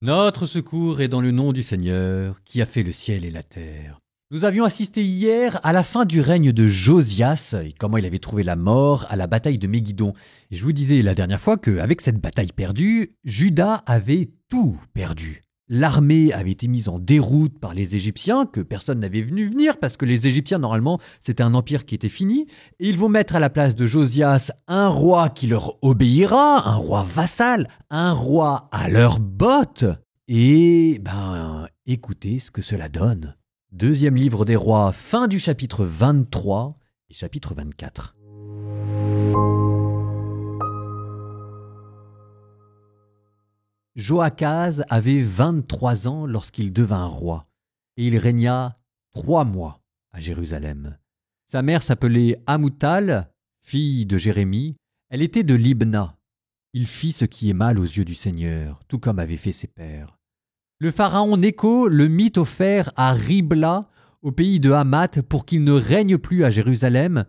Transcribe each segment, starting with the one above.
Notre secours est dans le nom du Seigneur, qui a fait le ciel et la terre. Nous avions assisté hier à la fin du règne de Josias et comment il avait trouvé la mort à la bataille de Méguidon. Et je vous disais la dernière fois qu'avec cette bataille perdue, Juda avait tout perdu. L'armée avait été mise en déroute par les Égyptiens, que personne n'avait vu venir, parce que les Égyptiens, normalement, c'était un empire qui était fini. Et ils vont mettre à la place de Josias un roi qui leur obéira, un roi vassal, un roi à leurs bottes. Et, écoutez ce que cela donne. Deuxième livre des rois, fin du chapitre 23 et chapitre 24. Joachaz avait 23 ans lorsqu'il devint roi, et il régna 3 mois à Jérusalem. Sa mère s'appelait Amoutal, fille de Jérémie. Elle était de Libna. Il fit ce qui est mal aux yeux du Seigneur, tout comme avaient fait ses pères. Le pharaon Nécho le mit au fer à Ribla, au pays de Hamath, pour qu'il ne règne plus à Jérusalem,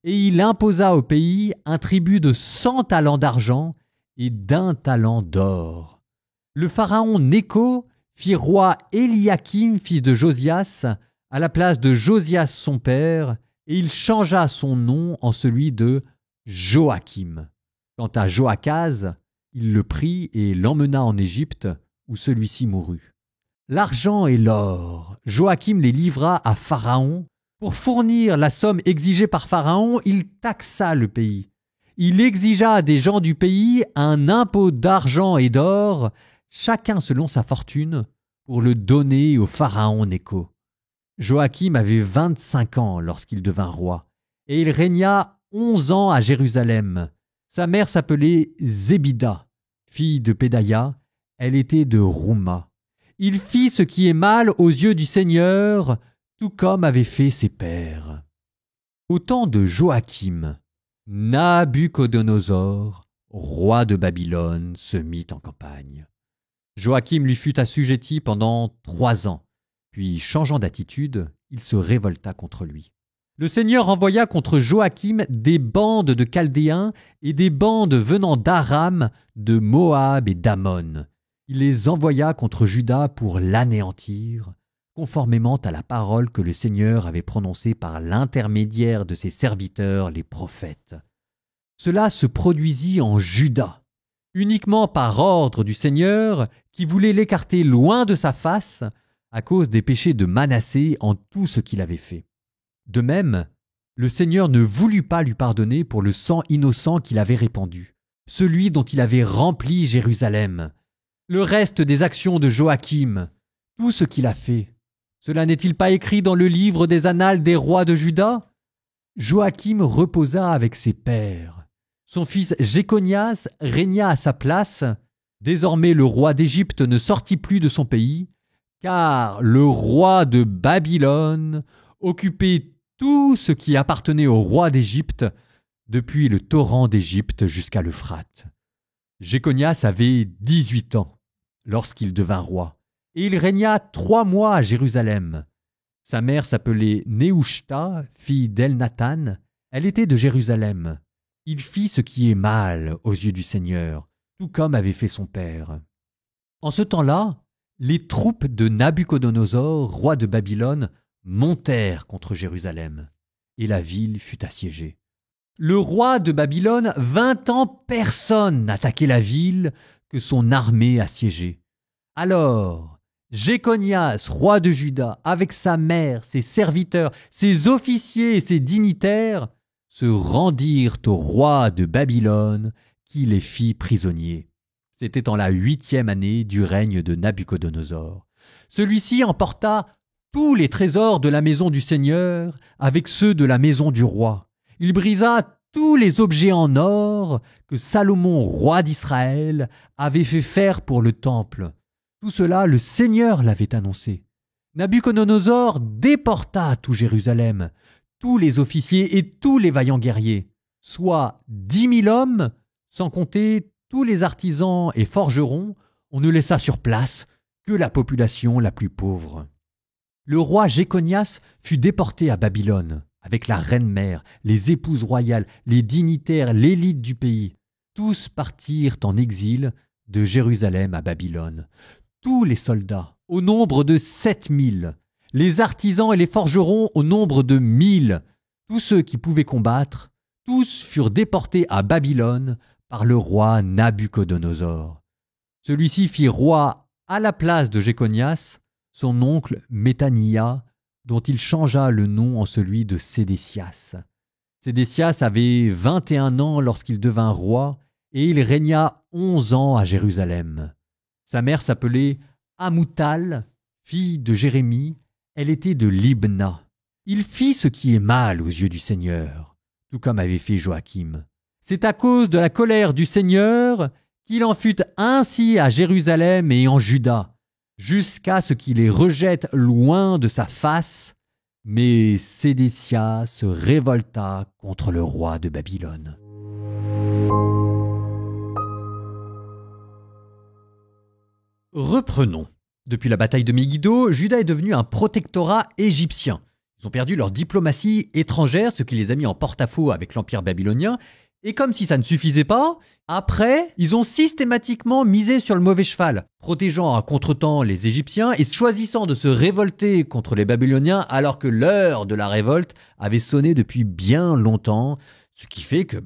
et il imposa au pays un tribut de 100 talents d'argent et d'1 talent d'or. Le pharaon Nécho fit roi Éliakim, fils de Josias, à la place de Josias son père, et il changea son nom en celui de Joachim. Quant à Joachaz, il le prit et l'emmena en Égypte, où celui-ci mourut. L'argent et l'or, Joachim les livra à Pharaon. Pour fournir la somme exigée par Pharaon, il taxa le pays. Il exigea des gens du pays un impôt d'argent et d'or, chacun selon sa fortune, pour le donner au pharaon Nécho. Joachim avait 25 ans lorsqu'il devint roi, et il régna 11 ans à Jérusalem. Sa mère s'appelait Zébida, fille de Pédaïa. Elle était de Rouma. Il fit ce qui est mal aux yeux du Seigneur, tout comme avaient fait ses pères. Au temps de Joachim, Nabuchodonosor, roi de Babylone, se mit en campagne. Joachim lui fut assujetti pendant 3 ans, puis, changeant d'attitude, il se révolta contre lui. Le Seigneur envoya contre Joachim des bandes de Chaldéens et des bandes venant d'Aram, de Moab et d'Ammon. Il les envoya contre Juda pour l'anéantir, conformément à la parole que le Seigneur avait prononcée par l'intermédiaire de ses serviteurs, les prophètes. Cela se produisit en Juda, uniquement par ordre du Seigneur, qui voulait l'écarter loin de sa face, à cause des péchés de Manassé en tout ce qu'il avait fait. De même, le Seigneur ne voulut pas lui pardonner pour le sang innocent qu'il avait répandu, celui dont il avait rempli Jérusalem. Le reste des actions de Joachim, tout ce qu'il a fait, cela n'est-il pas écrit dans le livre des annales des rois de Juda? Joachim reposa avec ses pères. Son fils Jéconias régna à sa place. Désormais le roi d'Égypte ne sortit plus de son pays, car le roi de Babylone occupait tout ce qui appartenait au roi d'Égypte, depuis le torrent d'Égypte jusqu'à l'Euphrate. Jéconias avait 18 ans lorsqu'il devint roi, et il régna 3 mois à Jérusalem. Sa mère s'appelait Néhushta, fille d'Elnathan. Elle était de Jérusalem. Il fit ce qui est mal aux yeux du Seigneur, tout comme avait fait son père. En ce temps-là, les troupes de Nabuchodonosor, roi de Babylone, montèrent contre Jérusalem, et la ville fut assiégée. Le roi de Babylone vint en personne attaquer la ville que son armée assiégeait. Alors, Jéconias, roi de Juda, avec sa mère, ses serviteurs, ses officiers et ses dignitaires, se rendirent au roi de Babylone, qui les fit prisonniers. C'était en la 8e année du règne de Nabuchodonosor. Celui-ci emporta tous les trésors de la maison du Seigneur avec ceux de la maison du roi. Il brisa tous les objets en or que Salomon, roi d'Israël, avait fait faire pour le temple. Tout cela, le Seigneur l'avait annoncé. Nabuchodonosor déporta tout Jérusalem, tous les officiers et tous les vaillants guerriers, soit 10 000 hommes, sans compter tous les artisans et forgerons. On ne laissa sur place que la population la plus pauvre. Le roi Jéconias fut déporté à Babylone, avec la reine-mère, les épouses royales, les dignitaires, l'élite du pays. Tous partirent en exil de Jérusalem à Babylone. tous les soldats, au nombre de 7000, les artisans et les forgerons au nombre de 1000, tous ceux qui pouvaient combattre, tous furent déportés à Babylone par le roi Nabuchodonosor. Celui-ci fit roi à la place de Jéconias, son oncle Méthania, dont il changea le nom en celui de Sédécias. Sédécias avait 21 ans lorsqu'il devint roi, et il régna 11 ans à Jérusalem. Sa mère s'appelait Amoutal, fille de Jérémie, elle était de Libna. Il fit ce qui est mal aux yeux du Seigneur, tout comme avait fait Joachim. C'est à cause de la colère du Seigneur qu'il en fut ainsi à Jérusalem et en Juda, jusqu'à ce qu'il les rejette loin de sa face. Mais Sédécias se révolta contre le roi de Babylone. Reprenons. Depuis la bataille de Megiddo, Juda est devenu un protectorat égyptien. Ils ont perdu leur diplomatie étrangère, ce qui les a mis en porte-à-faux avec l'Empire babylonien. Et comme si ça ne suffisait pas, après, ils ont systématiquement misé sur le mauvais cheval, protégeant à contretemps les Égyptiens et choisissant de se révolter contre les Babyloniens alors que l'heure de la révolte avait sonné depuis bien longtemps, ce qui fait que,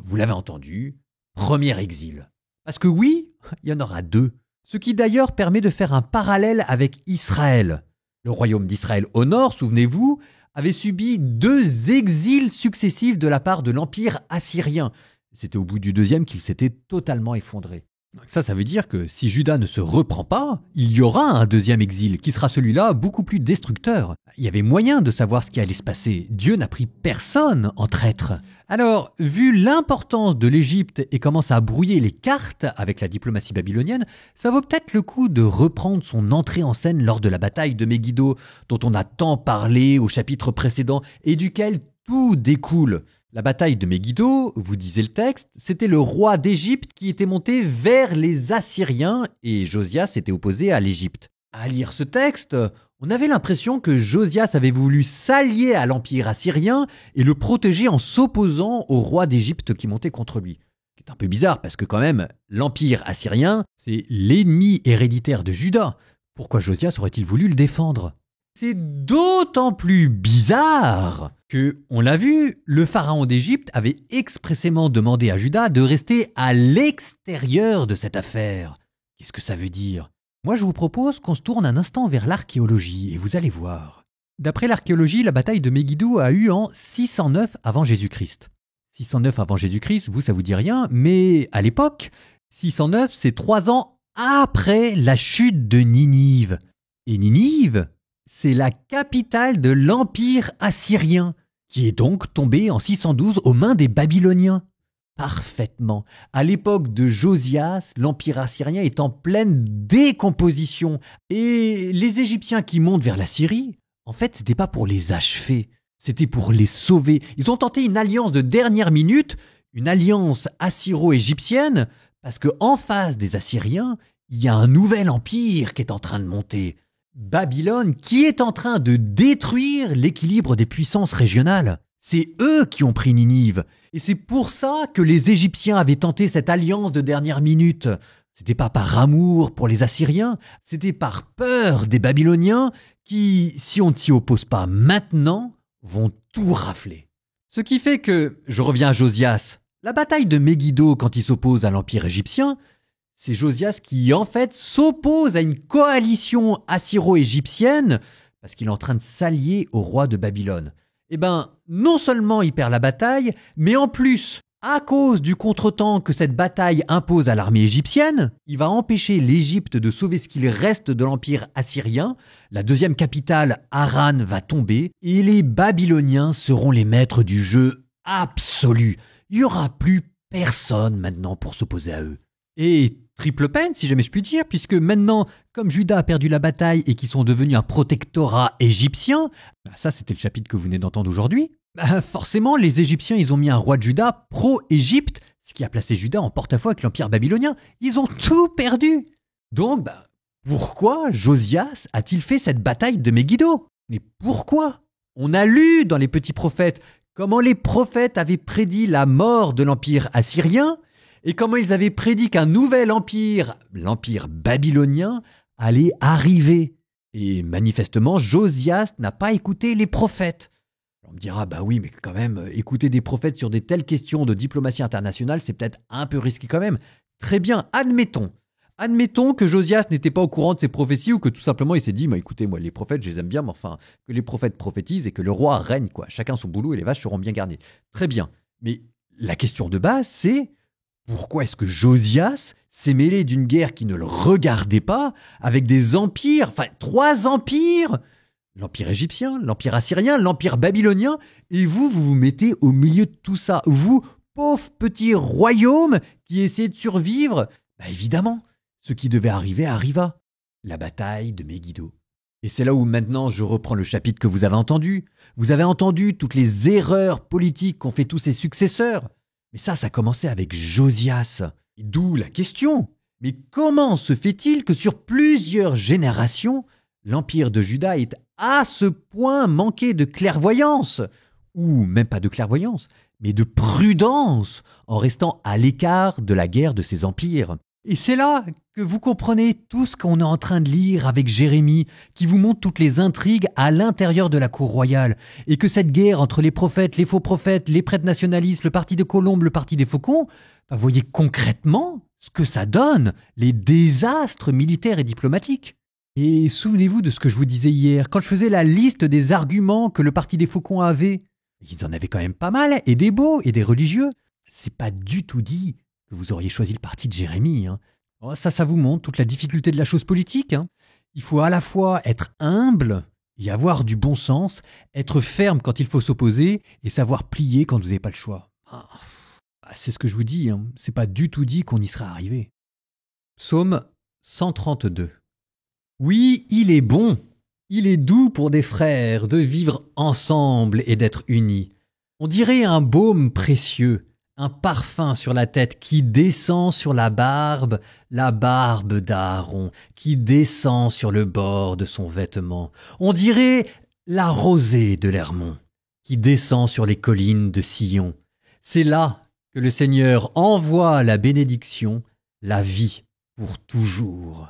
vous l'avez entendu, premier exil. Parce que oui, il y en aura deux. Ce qui d'ailleurs permet de faire un parallèle avec Israël. Le royaume d'Israël au nord, souvenez-vous, avait subi 2 exils successifs de la part de l'Empire assyrien. C'était au bout du deuxième qu'il s'était totalement effondré. Ça veut dire que si Juda ne se reprend pas, il y aura un deuxième exil qui sera celui-là beaucoup plus destructeur. Il y avait moyen de savoir ce qui allait se passer. Dieu n'a pris personne en traître. Alors, vu l'importance de l'Égypte et comment ça a brouillé les cartes avec la diplomatie babylonienne, ça vaut peut-être le coup de reprendre son entrée en scène lors de la bataille de Megiddo, dont on a tant parlé au chapitre précédent et duquel tout découle. La bataille de Megiddo, vous disait le texte, c'était le roi d'Égypte qui était monté vers les Assyriens et Josias était opposé à l'Égypte. À lire ce texte, on avait l'impression que Josias avait voulu s'allier à l'Empire assyrien et le protéger en s'opposant au roi d'Égypte qui montait contre lui. C'est un peu bizarre parce que quand même, l'Empire assyrien, c'est l'ennemi héréditaire de Juda. Pourquoi Josias aurait-il voulu le défendre ? C'est d'autant plus bizarre que, on l'a vu, le pharaon d'Égypte avait expressément demandé à Juda de rester à l'extérieur de cette affaire. Qu'est-ce que ça veut dire ? Moi, je vous propose qu'on se tourne un instant vers l'archéologie et vous allez voir. D'après l'archéologie, la bataille de Megiddo a eu en 609 avant Jésus-Christ. 609 avant Jésus-Christ, vous, ça vous dit rien, mais à l'époque, 609, c'est 3 ans après la chute de Ninive. Et Ninive, c'est la capitale de l'Empire assyrien, qui est donc tombée en 612 aux mains des Babyloniens. Parfaitement. À l'époque de Josias, l'Empire assyrien est en pleine décomposition. Et les Égyptiens qui montent vers la Syrie, en fait, c'était pas pour les achever, c'était pour les sauver. Ils ont tenté une alliance de dernière minute, une alliance assyro-égyptienne, parce qu'en face des Assyriens, il y a un nouvel empire qui est en train de monter. Babylone, qui est en train de détruire l'équilibre des puissances régionales. C'est eux qui ont pris Ninive. Et c'est pour ça que les Égyptiens avaient tenté cette alliance de dernière minute. C'était pas par amour pour les Assyriens, c'était par peur des Babyloniens qui, si on ne s'y oppose pas maintenant, vont tout rafler. Ce qui fait que, je reviens à Josias, la bataille de Megiddo quand il s'oppose à l'Empire égyptien, c'est Josias qui, en fait, s'oppose à une coalition assyro-égyptienne parce qu'il est en train de s'allier au roi de Babylone. Non seulement il perd la bataille, mais en plus, à cause du contretemps que cette bataille impose à l'armée égyptienne, il va empêcher l'Égypte de sauver ce qu'il reste de l'Empire assyrien. La deuxième capitale, Haran, va tomber et les Babyloniens seront les maîtres du jeu absolu. Il n'y aura plus personne maintenant pour s'opposer à eux. Et triple peine, si jamais je puis dire, puisque maintenant, comme Juda a perdu la bataille et qu'ils sont devenus un protectorat égyptien, ça c'était le chapitre que vous venez d'entendre aujourd'hui, forcément les Égyptiens ils ont mis un roi de Juda pro-Égypte, ce qui a placé Juda en porte-à-faux avec l'Empire babylonien. Ils ont tout perdu. Donc, pourquoi Josias a-t-il fait cette bataille de Megiddo ? Mais pourquoi ? On a lu dans les petits prophètes comment les prophètes avaient prédit la mort de l'Empire assyrien, et comment ils avaient prédit qu'un nouvel empire, l'Empire babylonien, allait arriver. Et manifestement, Josias n'a pas écouté les prophètes. On me dira, bah oui, mais quand même, écouter des prophètes sur des telles questions de diplomatie internationale, c'est peut-être un peu risqué quand même. Très bien, admettons. Admettons que Josias n'était pas au courant de ces prophéties ou que tout simplement il s'est dit, écoutez, moi les prophètes, je les aime bien, mais enfin, que les prophètes prophétisent et que le roi règne, quoi. Chacun son boulot et les vaches seront bien garnies. Très bien. Mais la question de base, c'est pourquoi est-ce que Josias s'est mêlé d'une guerre qui ne le regardait pas avec des empires, enfin 3 empires, l'empire égyptien, l'empire assyrien, l'empire babylonien, et vous vous mettez au milieu de tout ça. Vous, pauvre petit royaume qui essayez de survivre, évidemment. Ce qui devait arriver arriva, la bataille de Megiddo. Et c'est là où maintenant je reprends le chapitre que vous avez entendu. Vous avez entendu toutes les erreurs politiques qu'ont fait tous ses successeurs. Mais ça commençait avec Josias. Et d'où la question. Mais comment se fait-il que sur plusieurs générations, l'empire de Juda est à ce point manqué de clairvoyance, ou même pas de clairvoyance, mais de prudence, en restant à l'écart de la guerre de ces empires? Et c'est là que vous comprenez tout ce qu'on est en train de lire avec Jérémie, qui vous montre toutes les intrigues à l'intérieur de la cour royale, et que cette guerre entre les prophètes, les faux prophètes, les prêtres nationalistes, le parti de Colombe, le parti des Faucons, vous voyez concrètement ce que ça donne, les désastres militaires et diplomatiques. Et souvenez-vous de ce que je vous disais hier, quand je faisais la liste des arguments que le parti des Faucons avait, ils en avaient quand même pas mal, et des beaux, et des religieux. C'est pas du tout dit que vous auriez choisi le parti de Jérémie. Ça vous montre toute la difficulté de la chose politique. Il faut à la fois être humble et avoir du bon sens, être ferme quand il faut s'opposer et savoir plier quand vous n'avez pas le choix. C'est ce que je vous dis, c'est pas du tout dit qu'on y sera arrivé. Psaume 132. Oui, il est bon, il est doux pour des frères de vivre ensemble et d'être unis. On dirait un baume précieux, un parfum sur la tête qui descend sur la barbe d'Aaron, qui descend sur le bord de son vêtement. On dirait la rosée de l'Hermon, qui descend sur les collines de Sion. C'est là que le Seigneur envoie la bénédiction, la vie pour toujours.